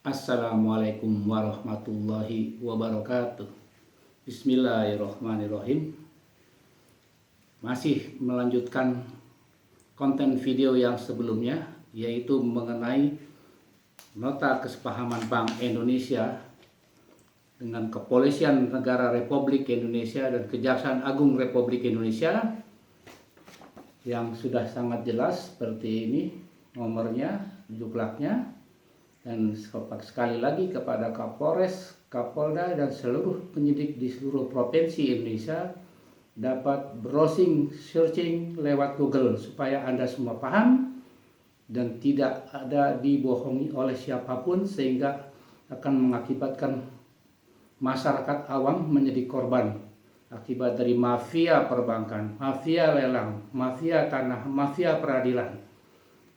Assalamualaikum warahmatullahi wabarakatuh. Bismillahirrahmanirrahim. Masih melanjutkan konten video yang sebelumnya, yaitu mengenai nota kesepahaman Bank Indonesia dengan Kepolisian Negara Republik Indonesia dan Kejaksaan Agung Republik Indonesia, yang sudah sangat jelas seperti ini nomornya, juklaknya. Dan sekali lagi kepada Kapolres, Kapolda, dan seluruh penyidik di seluruh provinsi Indonesia dapat browsing, searching lewat Google supaya Anda semua paham dan tidak ada dibohongi oleh siapapun, sehingga akan mengakibatkan masyarakat awam menjadi korban akibat dari mafia perbankan, mafia lelang, mafia tanah, mafia peradilan.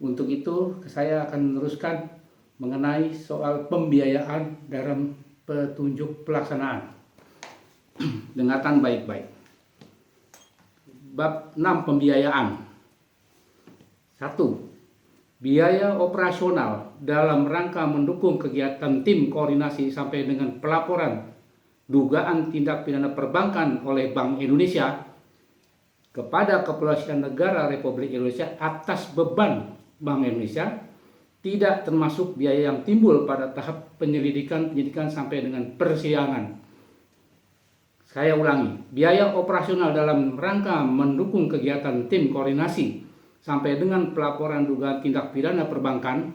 Untuk itu saya akan meneruskan mengenai soal pembiayaan dalam petunjuk pelaksanaan. Dengarkan baik-baik. Bab 6 pembiayaan. 1. Biaya operasional dalam rangka mendukung kegiatan tim koordinasi sampai dengan pelaporan dugaan tindak pidana perbankan oleh Bank Indonesia kepada Kepolisian Negara Republik Indonesia atas beban Bank Indonesia tidak termasuk biaya yang timbul pada tahap penyidikan sampai dengan persidangan. Saya ulangi, biaya operasional dalam rangka mendukung kegiatan tim koordinasi sampai dengan pelaporan dugaan tindak pidana perbankan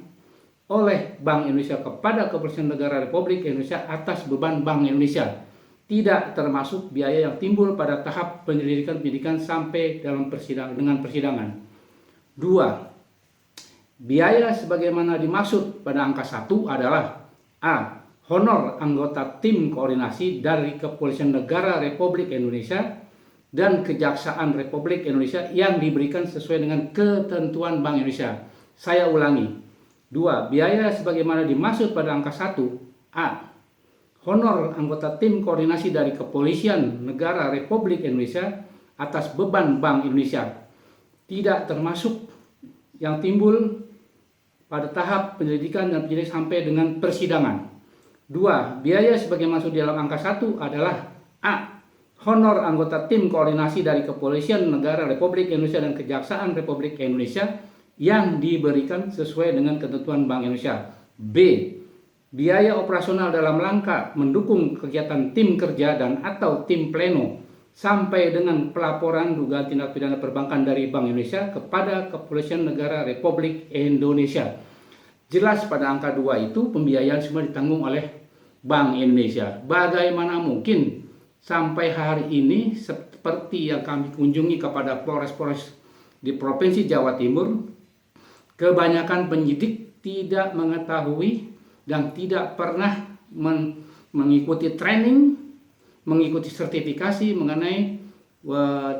oleh Bank Indonesia kepada Kepolisian Negara Republik Indonesia atas beban Bank Indonesia tidak termasuk biaya yang timbul pada tahap penyidikan sampai dalam persidangan. 2. Biaya sebagaimana dimaksud pada angka 1 adalah A. Honor anggota tim koordinasi dari Kepolisian Negara Republik Indonesia dan Kejaksaan Republik Indonesia yang diberikan sesuai dengan ketentuan Bank Indonesia. Saya ulangi. 2. Biaya sebagaimana dimaksud pada angka 1 A. Honor anggota tim koordinasi dari Kepolisian Negara Republik Indonesia atas beban Bank Indonesia tidak termasuk yang timbul pada tahap penyelidikan dan penyidikan sampai dengan persidangan. 2. Biaya sebagai maksud di dalam angka 1 adalah A. Honor anggota tim koordinasi dari Kepolisian Negara Republik Indonesia dan Kejaksaan Republik Indonesia yang diberikan sesuai dengan ketentuan Bank Indonesia. B. Biaya operasional dalam rangka mendukung kegiatan tim kerja dan atau tim pleno sampai dengan pelaporan dugaan tindak pidana perbankan dari Bank Indonesia kepada Kepolisian Negara Republik Indonesia. Jelas pada angka 2 itu pembiayaan semua ditanggung oleh Bank Indonesia. Bagaimana mungkin sampai hari ini seperti yang kami kunjungi kepada Polres-Polres di Provinsi Jawa Timur, kebanyakan penyidik tidak mengetahui dan tidak pernah mengikuti training, mengikuti sertifikasi mengenai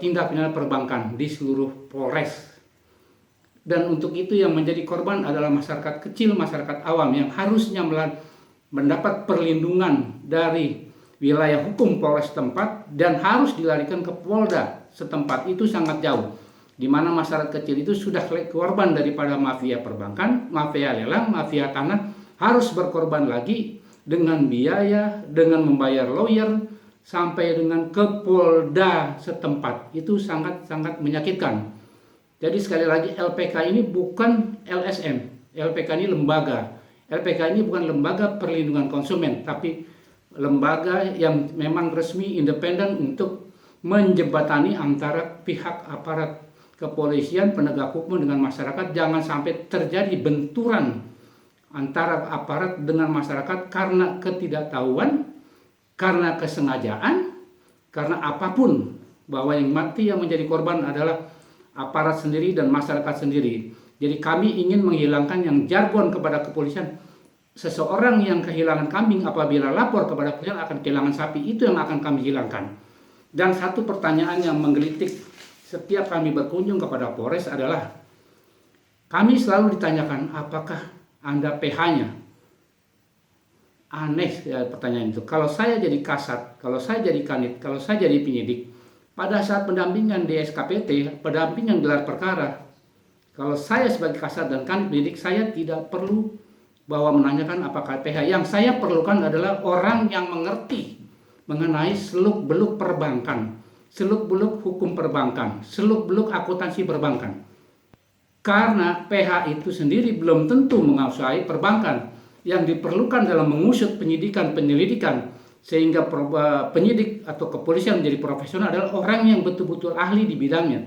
tindak pidana perbankan di seluruh Polres. Dan untuk itu yang menjadi korban adalah masyarakat kecil, masyarakat awam yang harusnya mendapat perlindungan dari wilayah hukum Polres setempat dan harus dilarikan ke Polda setempat. Itu sangat jauh, di mana masyarakat kecil itu sudah korban daripada mafia perbankan, mafia lelang, mafia tanah, harus berkorban lagi dengan biaya, dengan membayar lawyer, sampai dengan ke Polda setempat. Itu sangat-sangat menyakitkan. Jadi sekali lagi, LPK ini bukan LSM. LPK ini lembaga. LPK ini bukan lembaga perlindungan konsumen, tapi lembaga yang memang resmi independen untuk menjembatani antara pihak aparat kepolisian, penegak hukum dengan masyarakat. Jangan sampai terjadi benturan antara aparat dengan masyarakat karena ketidaktahuan, karena kesengajaan, karena apapun, bahwa yang mati, yang menjadi korban adalah aparat sendiri dan masyarakat sendiri. Jadi kami ingin menghilangkan yang jargon kepada kepolisian. Seseorang yang kehilangan kambing apabila lapor kepada kepolisian akan kehilangan sapi, itu yang akan kami hilangkan. Dan satu pertanyaan yang menggelitik setiap kami berkunjung kepada Polres adalah, kami selalu ditanyakan, apakah Anda PH-nya? Aneh ya pertanyaan itu. Kalau saya jadi kasat, kalau saya jadi kanit, kalau saya jadi penyidik, pada saat pendampingan di SKPT, pendampingan gelar perkara, kalau saya sebagai kasat dan kanit penyidik, saya tidak perlu bahwa menanyakan apakah PH. Yang saya perlukan adalah orang yang mengerti mengenai seluk-beluk perbankan, seluk-beluk hukum perbankan, seluk-beluk akuntansi perbankan. Karena PH itu sendiri belum tentu menguasai perbankan. Yang diperlukan dalam mengusut penyidikan, penyelidikan, sehingga penyidik atau kepolisian menjadi profesional adalah orang yang betul-betul ahli di bidangnya.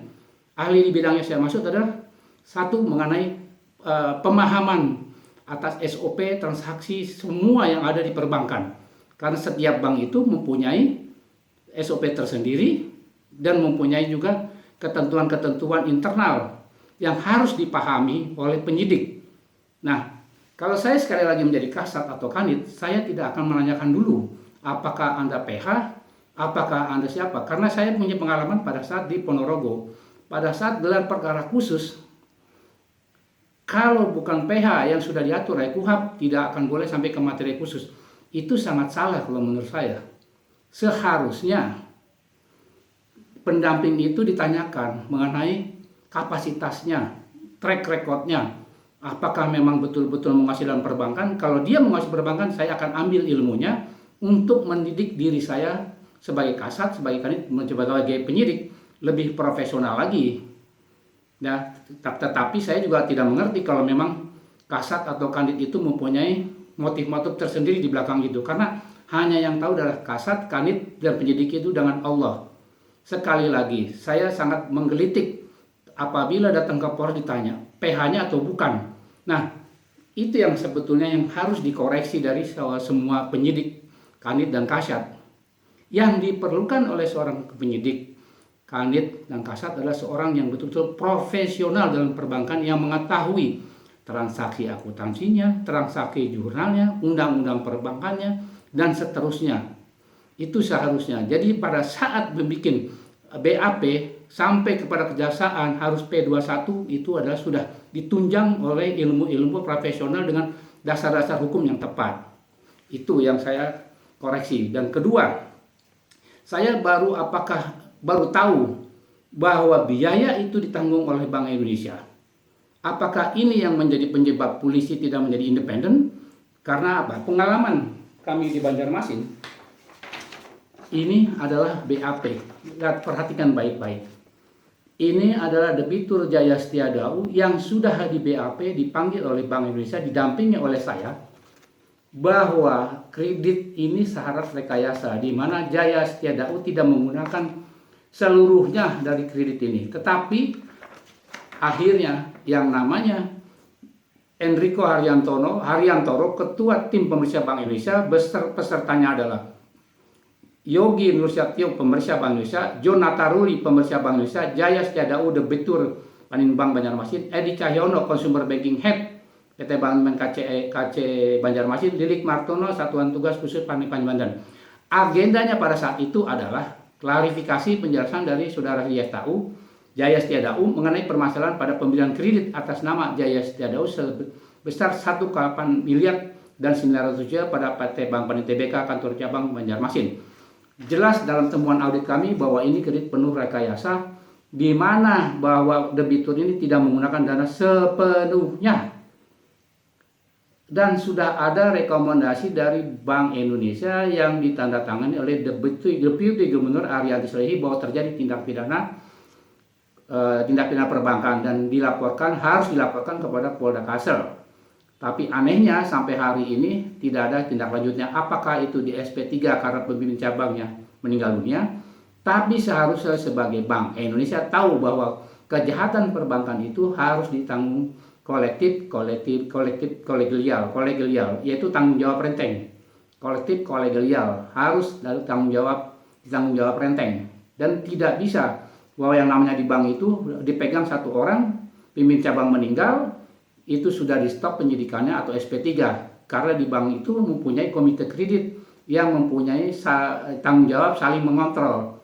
Ahli di bidangnya saya maksud adalah satu, mengenai pemahaman atas SOP transaksi semua yang ada di perbankan. Karena setiap bank itu mempunyai SOP tersendiri dan mempunyai juga ketentuan-ketentuan internal yang harus dipahami oleh penyidik. Nah, kalau saya sekali lagi menjadi kasat atau kanit, saya tidak akan menanyakan dulu apakah Anda PH, apakah Anda siapa. Karena saya punya pengalaman pada saat di Ponorogo, pada saat gelar perkara khusus, kalau bukan PH yang sudah diatur oleh KUHAP, tidak akan boleh sampai ke materi khusus. Itu sangat salah kalau menurut saya. Seharusnya pendamping itu ditanyakan mengenai kapasitasnya, track recordnya. Apakah memang betul-betul menguasai dalam perbankan? Kalau dia menguasai perbankan, saya akan ambil ilmunya untuk mendidik diri saya sebagai kasat, sebagai kanit, sebagai penyidik lebih profesional lagi. Nah, tetapi saya juga tidak mengerti kalau memang kasat atau kanit itu mempunyai motif-motif tersendiri di belakang itu. Karena hanya yang tahu adalah kasat, kanit, dan penyidik itu dengan Allah. Sekali lagi, saya sangat menggelitik apabila datang ke Polres ditanya PH-nya atau bukan. Nah, itu yang sebetulnya yang harus dikoreksi dari semua penyidik, kanit, dan kasat. Yang diperlukan oleh seorang penyidik, kanit, dan kasat adalah seorang yang betul-betul profesional dalam perbankan yang mengetahui transaksi akuntansinya, transaksi jurnalnya, undang-undang perbankannya, dan seterusnya. Itu seharusnya. Jadi pada saat membuat BAP sampai kepada kejaksaan harus P21, itu adalah sudah ditunjang oleh ilmu-ilmu profesional dengan dasar-dasar hukum yang tepat. Itu yang saya koreksi. Dan kedua, saya baru tahu bahwa biaya itu ditanggung oleh Bank Indonesia. Apakah ini yang menjadi penyebab polisi tidak menjadi independen? Karena apa? Pengalaman kami di Banjarmasin, ini adalah BAP. Lihat, perhatikan baik-baik. Ini adalah debitur Jaya Setiadau yang sudah di BAP dipanggil oleh Bank Indonesia, didampingi oleh saya, bahwa kredit ini syarat rekayasa, di mana Jaya Setiadau tidak menggunakan seluruhnya dari kredit ini. Tetapi akhirnya yang namanya Enrico Haryantono, ketua tim pemeriksa Bank Indonesia, pesertanya adalah Yogi Nursyatyo, pemeriksa Bank Indonesia, John Nataruli, pemeriksa Bank Indonesia, Jaya Setiadau, debitur Paninbank Banjarmasin, Edi Cahyono, Consumer Banking Head PT Bank KC Banjarmasin, Lilik Martono, Satuan Tugas Khusus Paninbank Bandan. Agendanya pada saat itu adalah klarifikasi penjelasan dari saudara Jaya Setiadau mengenai permasalahan pada pembelian kredit atas nama Jaya Setiadau sebesar 1,8 miliar dan 900 juta pada PT Bank Panin Tbk kantor cabang Banjarmasin. Jelas dalam temuan audit kami bahwa ini kredit penuh rekayasa, di mana bahwa debitur ini tidak menggunakan dana sepenuhnya. Dan sudah ada rekomendasi dari Bank Indonesia yang ditandatangani oleh Deputi Gubernur Arianti Slehi bahwa terjadi tindak pidana perbankan dan harus dilaporkan kepada Polda Kalsel. Tapi anehnya sampai hari ini tidak ada tindak lanjutnya. Apakah itu di SP3 karena pemimpin cabangnya meninggal dunia? Tapi seharusnya sebagai Bank Indonesia tahu bahwa kejahatan perbankan itu harus ditanggung kolegial, yaitu tanggung jawab renteng. Kolektif kolegial harus ditanggung jawab renteng, dan tidak bisa bahwa yang namanya di bank itu dipegang satu orang, pimpin cabang meninggal, itu sudah di stop penyidikannya atau SP3, karena di bank itu mempunyai komite kredit yang mempunyai tanggung jawab saling mengontrol.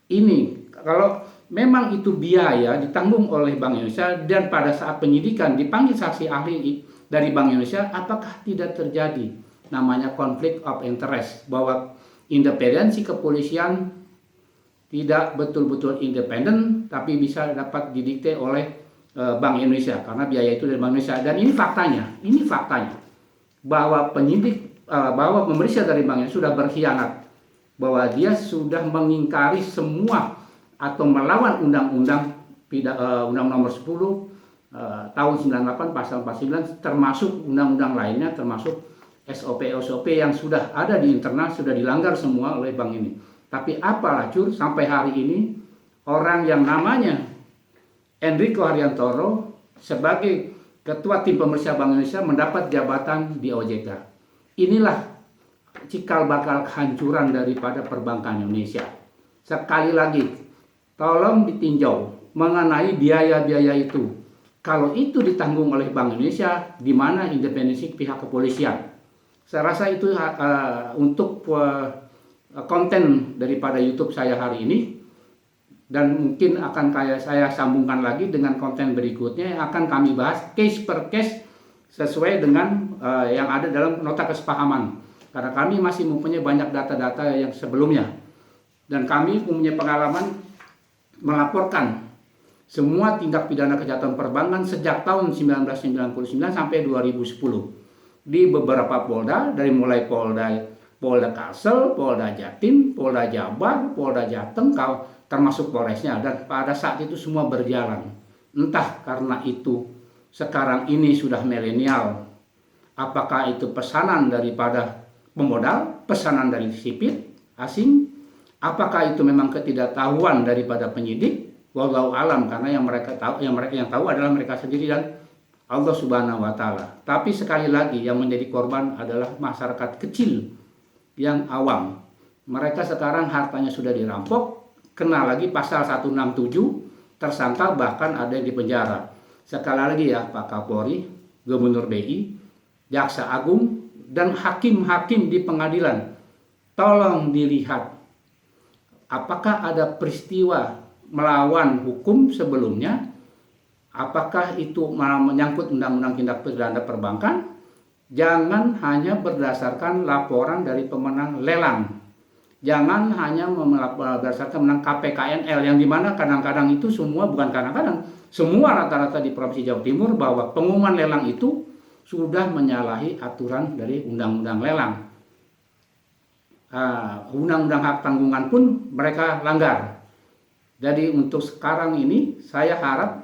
Ini kalau memang itu biaya ditanggung oleh Bank Indonesia dan pada saat penyidikan dipanggil saksi ahli dari Bank Indonesia, apakah tidak terjadi namanya konflik of interest, bahwa independensi kepolisian tidak betul-betul independen tapi bisa dapat didikte oleh Bank Indonesia karena biaya itu dari Bank Indonesia. Dan ini faktanya. bahwa bahwa pemeriksa dari bank ini sudah berkhianat, bahwa dia sudah mengingkari semua atau melawan undang-undang Undang Nomor 10 tahun 98 pasal 49, termasuk undang-undang lainnya, termasuk SOP yang sudah ada di internal, sudah dilanggar semua oleh bank ini. Tapi apalah Cur, sampai hari ini orang yang namanya Enrico Haryantono sebagai Ketua Tim Pemeriksa Bank Indonesia mendapat jabatan di OJK. Inilah cikal bakal kehancuran daripada perbankan Indonesia. Sekali lagi, tolong ditinjau mengenai biaya-biaya itu. Kalau itu ditanggung oleh Bank Indonesia, di mana independensi pihak kepolisian? Saya rasa itu untuk konten daripada YouTube saya hari ini, dan mungkin akan saya sambungkan lagi dengan konten berikutnya yang akan kami bahas case per case sesuai dengan yang ada dalam nota kesepahaman, karena kami masih mempunyai banyak data-data yang sebelumnya, dan kami mempunyai pengalaman melaporkan semua tindak pidana kejahatan perbankan sejak tahun 1999 sampai 2010 di beberapa Polda, dari mulai Polda Kalsel, Polda Jatim, Polda Jabar, Polda Jateng, termasuk Polresnya, dan pada saat itu semua berjalan. Entah karena itu sekarang ini sudah milenial, apakah itu pesanan daripada pemodal, pesanan dari sipir asing, apakah itu memang ketidaktahuan daripada penyidik, wallahu alam, karena yang mereka tahu adalah mereka sendiri dan Allah Subhanahu wa Ta'ala. Tapi sekali lagi yang menjadi korban adalah masyarakat kecil yang awam. Mereka sekarang hartanya sudah dirampok, kena lagi pasal 167, tersangka, bahkan ada yang dipenjara. Sekali lagi ya Pak Kapolri, Gubernur BI, Jaksa Agung, dan hakim-hakim di pengadilan, tolong dilihat apakah ada peristiwa melawan hukum sebelumnya. Apakah itu menyangkut undang-undang tindak pidana perbankan? Jangan hanya berdasarkan laporan dari pemenang lelang. Jangan hanya berdasarkan menang KPKNL, yang dimana kadang-kadang itu semua, bukan kadang-kadang, semua rata-rata di Provinsi Jawa Timur bahwa pengumuman lelang itu sudah menyalahi aturan dari undang-undang lelang. Undang-undang hak tanggungan pun mereka langgar. Jadi untuk sekarang ini saya harap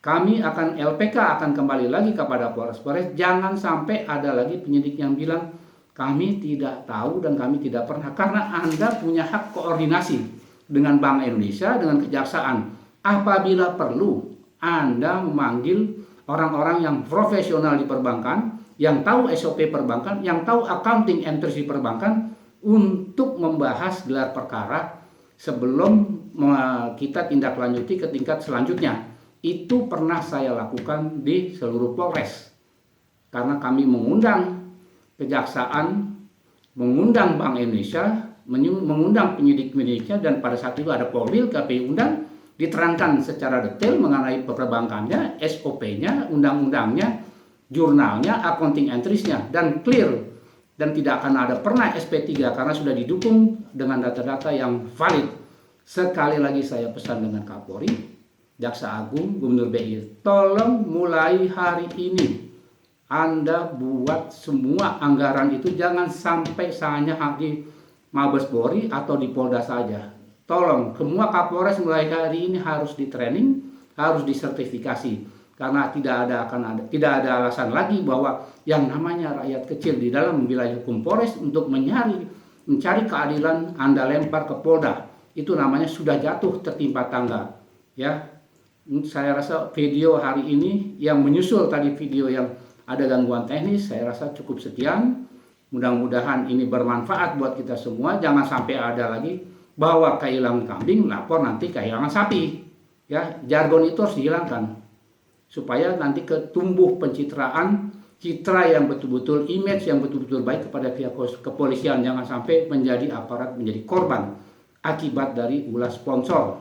kami LPK akan kembali lagi kepada Polres. Jangan sampai ada lagi penyidik yang bilang kami tidak tahu dan kami tidak pernah, karena Anda punya hak koordinasi dengan Bank Indonesia, dengan Kejaksaan. Apabila perlu, Anda memanggil orang-orang yang profesional di perbankan, yang tahu SOP perbankan, yang tahu accounting entries di perbankan, untuk membahas gelar perkara sebelum kita tindak lanjuti ke tingkat selanjutnya. Itu pernah saya lakukan di seluruh Polres, karena kami mengundang Kejaksaan, mengundang Bank Indonesia, mengundang penyidik-penyidiknya, dan pada saat itu ada Polwil, KPI undang, diterangkan secara detail mengenai perbankannya, SOP-nya, undang-undangnya, jurnalnya, accounting entries-nya, dan clear, dan tidak akan ada pernah SP3 karena sudah didukung dengan data-data yang valid. Sekali lagi saya pesan dengan Kapolri, Jaksa Agung, Gubernur BI, tolong mulai hari ini Anda buat semua anggaran itu, jangan sampai hanya di Mabes Polri atau di Polda saja. Tolong semua Kapolres mulai hari ini harus di training, harus disertifikasi, karena tidak ada alasan lagi bahwa yang namanya rakyat kecil di dalam wilayah hukum Polres untuk mencari keadilan Anda lempar ke Polda, itu namanya sudah jatuh tertimpa tangga. Ya, saya rasa video hari ini yang menyusul tadi video yang ada gangguan teknis, saya rasa cukup sekian. Mudah-mudahan ini bermanfaat buat kita semua. Jangan sampai ada lagi bahwa kehilangan kambing lapor nanti kehilangan sapi. Ya, jargon itu harus dihilangkan supaya nanti tumbuh pencitraan, citra yang betul-betul, image yang betul-betul baik kepada pihak kepolisian. Jangan sampai menjadi aparat menjadi korban akibat dari ulah sponsor,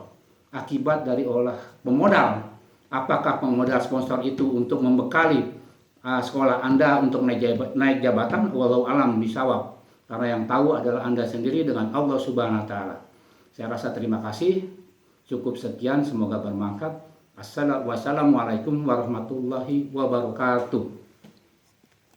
akibat dari olah pemodal. Apakah pemodal sponsor itu untuk membekali sekolah Anda untuk naik jabatan? Walau alam bisawab, karena yang tahu adalah Anda sendiri dengan Allah Subhanahu wa Ta'ala. Saya rasa terima kasih, cukup sekian, semoga bermanfaat. Wassalamualaikum warahmatullahi wabarakatuh.